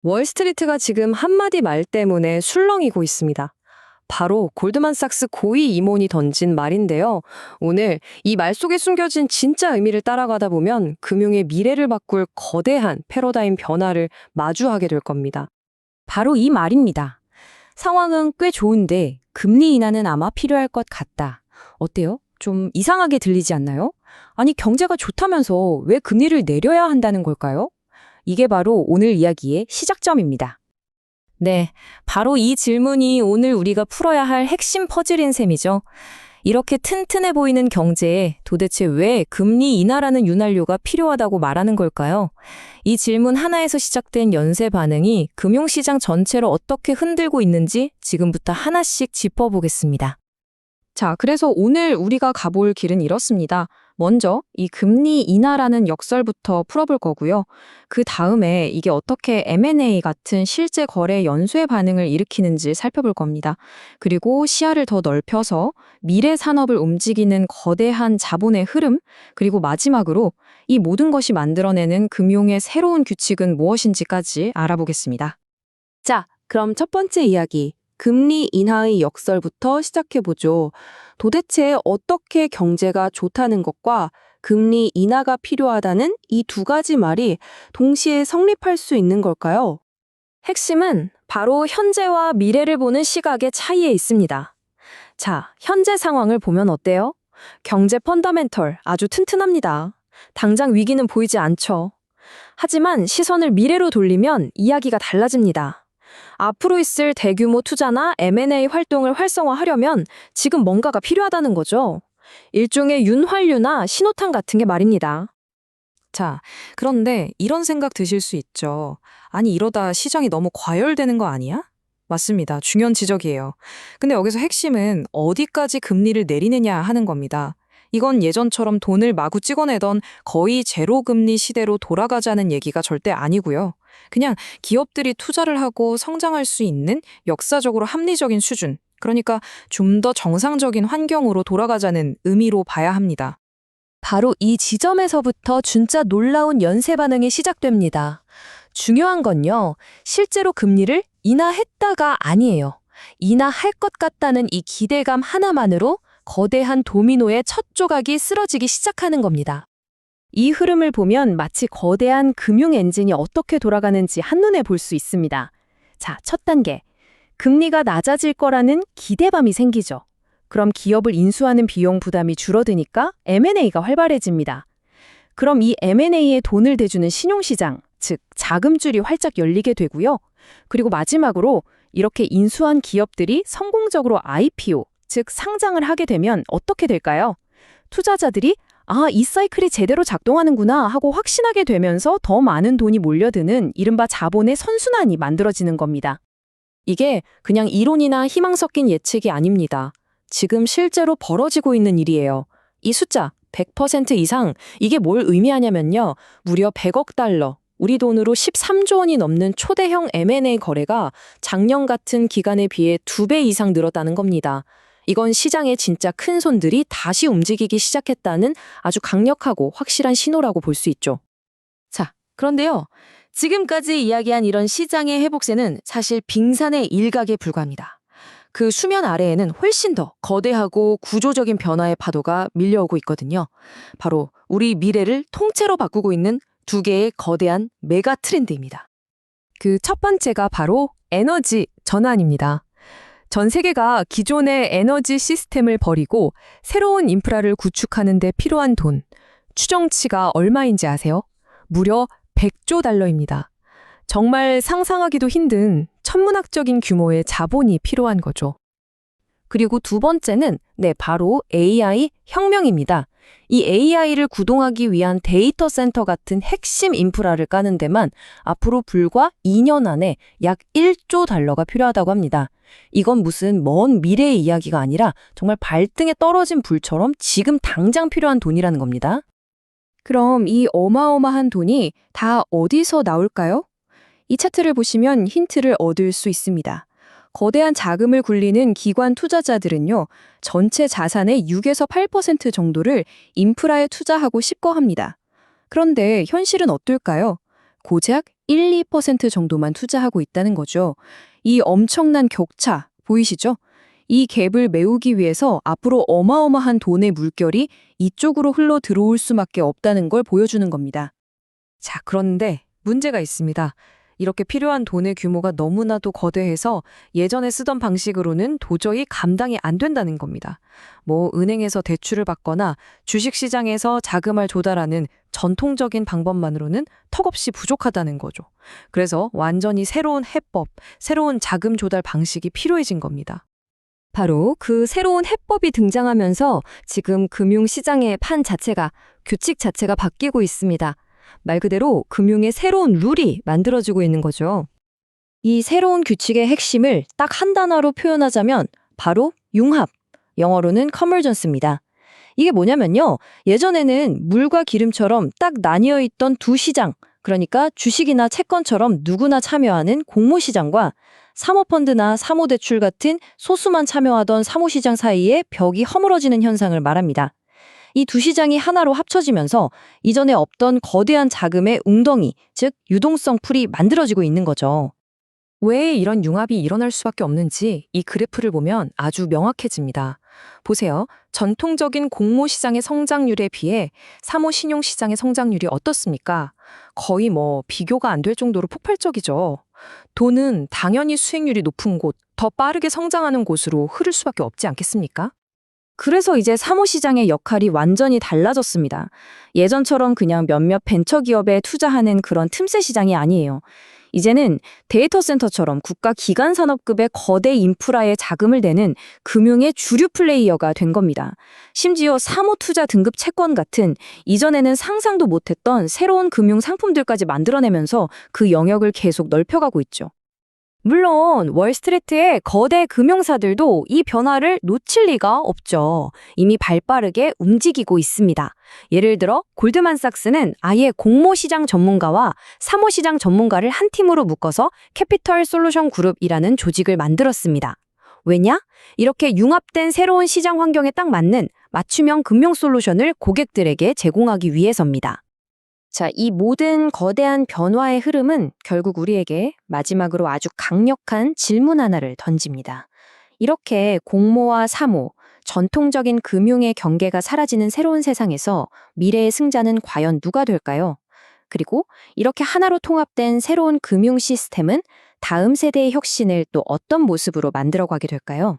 월스트리트가 지금 한마디 말 때문에 술렁이고 있습니다. 바로 골드만삭스 고위 임원이 던진 말인데요. 오늘 이 말 속에 숨겨진 진짜 의미를 따라가다 보면 금융의 미래를 바꿀 거대한 패러다임 변화를 마주하게 될 겁니다. 바로 이 말입니다. 상황은 꽤 좋은데 금리 인하는 아마 필요할 것 같다. 어때요? 좀 이상하게 들리지 않나요? 아니, 경제가 좋다면서 왜 금리를 내려야 한다는 걸까요? 이게 바로 오늘 이야기의 시작점입니다. 네, 바로 이 질문이 오늘 우리가 풀어야 할 핵심 퍼즐인 셈이죠. 이렇게 튼튼해 보이는 경제에 도대체 왜 금리 인하라는 윤활유가 필요하다고 말하는 걸까요? 이 질문 하나에서 시작된 연쇄 반응이 금융시장 전체를 어떻게 흔들고 있는지 지금부터 하나씩 짚어보겠습니다. 자, 그래서 오늘 우리가 가볼 길은 이렇습니다. 먼저 이 금리 인하라는 역설부터 풀어볼 거고요. 그 다음에 이게 어떻게 M&A 같은 실제 거래 연쇄 반응을 일으키는지 살펴볼 겁니다. 그리고 시야를 더 넓혀서 미래 산업을 움직이는 거대한 자본의 흐름, 그리고 마지막으로 이 모든 것이 만들어내는 금융의 새로운 규칙은 무엇인지까지 알아보겠습니다. 자, 그럼 첫 번째 이야기. 금리 인하의 역설부터 시작해보죠. 도대체 어떻게 경제가 좋다는 것과 금리 인하가 필요하다는 이 두 가지 말이 동시에 성립할 수 있는 걸까요? 핵심은 바로 현재와 미래를 보는 시각의 차이에 있습니다. 자, 현재 상황을 보면 어때요? 경제 펀더멘털 아주 튼튼합니다. 당장 위기는 보이지 않죠. 하지만 시선을 미래로 돌리면 이야기가 달라집니다. 앞으로 있을 대규모 투자나 M&A 활동을 활성화하려면 지금 뭔가가 필요하다는 거죠. 일종의 윤활유나 신호탄 같은 게 말입니다. 자, 그런데 이런 생각 드실 수 있죠. 아니, 이러다 시장이 너무 과열되는 거 아니야? 맞습니다. 중요한 지적이에요. 근데 여기서 핵심은 어디까지 금리를 내리느냐 하는 겁니다. 이건 예전처럼 돈을 마구 찍어내던 거의 제로 금리 시대로 돌아가자는 얘기가 절대 아니고요. 그냥 기업들이 투자를 하고 성장할 수 있는 역사적으로 합리적인 수준, 그러니까 좀 더 정상적인 환경으로 돌아가자는 의미로 봐야 합니다. 바로 이 지점에서부터 진짜 놀라운 연쇄 반응이 시작됩니다. 중요한 건요, 실제로 금리를 인하했다가 아니에요. 인하할 것 같다는 이 기대감 하나만으로 거대한 도미노의 첫 조각이 쓰러지기 시작하는 겁니다. 이 흐름을 보면 마치 거대한 금융 엔진이 어떻게 돌아가는지 한눈에 볼 수 있습니다. 자, 첫 단계. 금리가 낮아질 거라는 기대감이 생기죠. 그럼 기업을 인수하는 비용 부담이 줄어드니까 M&A가 활발해집니다. 그럼 이 M&A에 돈을 대주는 신용시장, 즉 자금줄이 활짝 열리게 되고요. 그리고 마지막으로 이렇게 인수한 기업들이 성공적으로 IPO, 즉 상장을 하게 되면 어떻게 될까요? 투자자들이 이 사이클이 제대로 작동하는구나 하고 확신하게 되면서 더 많은 돈이 몰려드는 이른바 자본의 선순환이 만들어지는 겁니다. 이게 그냥 이론이나 희망 섞인 예측이 아닙니다. 지금 실제로 벌어지고 있는 일이에요. 이 숫자 100% 이상, 이게 뭘 의미하냐면요. 무려 100억 달러, 우리 돈으로 13조 원이 넘는 초대형 M&A 거래가 작년 같은 기간에 비해 2배 이상 늘었다는 겁니다. 이건 시장의 진짜 큰 손들이 다시 움직이기 시작했다는 아주 강력하고 확실한 신호라고 볼 수 있죠. 자, 그런데요. 지금까지 이야기한 이런 시장의 회복세는 사실 빙산의 일각에 불과합니다. 그 수면 아래에는 훨씬 더 거대하고 구조적인 변화의 파도가 밀려오고 있거든요. 바로 우리 미래를 통째로 바꾸고 있는 두 개의 거대한 메가 트렌드입니다. 그 첫 번째가 바로 에너지 전환입니다. 전 세계가 기존의 에너지 시스템을 버리고 새로운 인프라를 구축하는 데 필요한 돈, 추정치가 얼마인지 아세요? 무려 100조 달러입니다. 정말 상상하기도 힘든 천문학적인 규모의 자본이 필요한 거죠. 그리고 두 번째는 바로 AI 혁명입니다. 이 AI를 구동하기 위한 데이터 센터 같은 핵심 인프라를 까는 데만 앞으로 불과 2년 안에 약 1조 달러가 필요하다고 합니다. 이건 무슨 먼 미래의 이야기가 아니라 정말 발등에 떨어진 불처럼 지금 당장 필요한 돈이라는 겁니다. 그럼 이 어마어마한 돈이 다 어디서 나올까요? 이 차트를 보시면 힌트를 얻을 수 있습니다. 거대한 자금을 굴리는 기관 투자자들은요, 전체 자산의 6에서 8% 정도를 인프라에 투자하고 싶어 합니다. 그런데 현실은 어떨까요? 고작 1, 2% 정도만 투자하고 있다는 거죠. 이 엄청난 격차 보이시죠? 이 갭을 메우기 위해서 앞으로 어마어마한 돈의 물결이 이쪽으로 흘러 들어올 수밖에 없다는 걸 보여주는 겁니다. 자, 그런데 문제가 있습니다. 이렇게 필요한 돈의 규모가 너무나도 거대해서 예전에 쓰던 방식으로는 도저히 감당이 안 된다는 겁니다. 은행에서 대출을 받거나 주식시장에서 자금을 조달하는 전통적인 방법만으로는 턱없이 부족하다는 거죠. 그래서 완전히 새로운 해법, 새로운 자금 조달 방식이 필요해진 겁니다. 바로 그 새로운 해법이 등장하면서 지금 금융시장의 판 자체가, 규칙 자체가 바뀌고 있습니다. 말 그대로 금융의 새로운 룰이 만들어지고 있는 거죠. 이 새로운 규칙의 핵심을 딱 한 단어로 표현하자면 바로 융합, 영어로는 컨버전스입니다. 이게 뭐냐면요. 예전에는 물과 기름처럼 딱 나뉘어 있던 두 시장, 그러니까 주식이나 채권처럼 누구나 참여하는 공모시장과 사모펀드나 사모대출 같은 소수만 참여하던 사모시장 사이에 벽이 허물어지는 현상을 말합니다. 이 두 시장이 하나로 합쳐지면서 이전에 없던 거대한 자금의 웅덩이, 즉 유동성 풀이 만들어지고 있는 거죠. 왜 이런 융합이 일어날 수밖에 없는지 이 그래프를 보면 아주 명확해집니다. 보세요. 전통적인 공모 시장의 성장률에 비해 사모 신용 시장의 성장률이 어떻습니까? 거의 비교가 안 될 정도로 폭발적이죠. 돈은 당연히 수익률이 높은 곳, 더 빠르게 성장하는 곳으로 흐를 수밖에 없지 않겠습니까? 그래서 이제 사모시장의 역할이 완전히 달라졌습니다. 예전처럼 그냥 몇몇 벤처기업에 투자하는 그런 틈새 시장이 아니에요. 이제는 데이터 센터처럼 국가 기관 산업급의 거대 인프라에 자금을 대는 금융의 주류 플레이어가 된 겁니다. 심지어 사모투자 등급 채권 같은 이전에는 상상도 못했던 새로운 금융 상품들까지 만들어내면서 그 영역을 계속 넓혀가고 있죠. 물론 월스트리트의 거대 금융사들도 이 변화를 놓칠 리가 없죠. 이미 발빠르게 움직이고 있습니다. 예를 들어 골드만삭스는 아예 공모시장 전문가와 사모시장 전문가를 한 팀으로 묶어서 캐피털 솔루션 그룹이라는 조직을 만들었습니다. 왜냐? 이렇게 융합된 새로운 시장 환경에 딱 맞는 맞춤형 금융 솔루션을 고객들에게 제공하기 위해서입니다. 자, 이 모든 거대한 변화의 흐름은 결국 우리에게 마지막으로 아주 강력한 질문 하나를 던집니다. 이렇게 공모와 사모, 전통적인 금융의 경계가 사라지는 새로운 세상에서 미래의 승자는 과연 누가 될까요? 그리고 이렇게 하나로 통합된 새로운 금융 시스템은 다음 세대의 혁신을 또 어떤 모습으로 만들어가게 될까요?